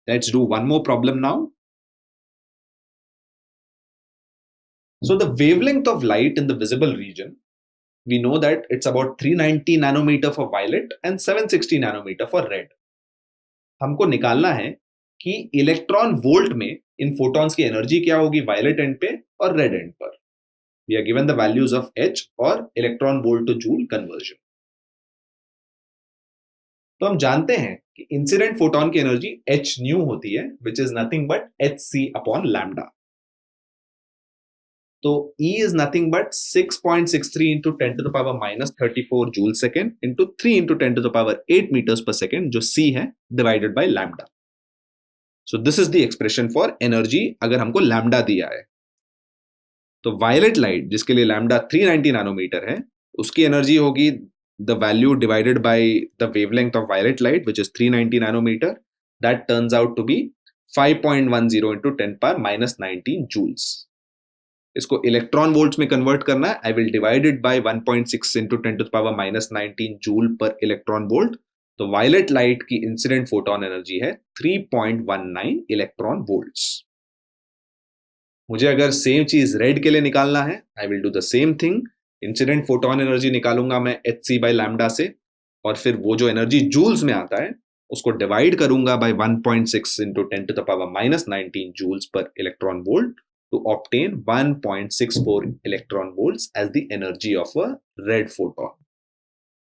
Let's do one more problem now. So the wavelength of light in the visible region, we know that it's about 390 nanometer for violet and 760 nanometer for red. हमको निकालना है कि electron volt में इन photons की energy क्या होगी violet and पे और रेड एंड पर. We are given the values of H और electron volt two joule conversion. तो हम जानते हैं कि इंसिडेंट फोटोन की एनर्जी H न्यू होती है, which is nothing but Hc upon lambda. तो E is nothing but 6.63 into 10 to the power minus 34 joule second into 3 into 10 to the power 8 meters per second, जो C है, divided by lambda. So this is the expression for energy अगर हमको lambda दिया है. तो violet light जिसके लिए lambda 390 nanometre है, उसकी एनर्जी होगी the value divided by the wavelength of violet light, which is 390 nanometer. That turns out to be 5.10 into 10 power minus 19 joules. इसको इलेक्ट्रॉन वोल्ट्स में कन्वर्ट करना है. I will divide it by 1.6 into 10 to the power minus 19 joule पर electron volt. तो violet light की incident photon energy है 3.19 electron volts. मुझे अगर सेम चीज रेड के लिए निकालना है, I will do the same thing. Incident photon energy निकालूंगा मैं Hc बाय लैम्डा से, और फिर वो जो एनर्जी जूल्स में आता है उसको डिवाइड करूंगा by 1.6 into 10 to the power minus 19 joules पर electron volt to obtain 1.64 electron volts as the energy of a red photon.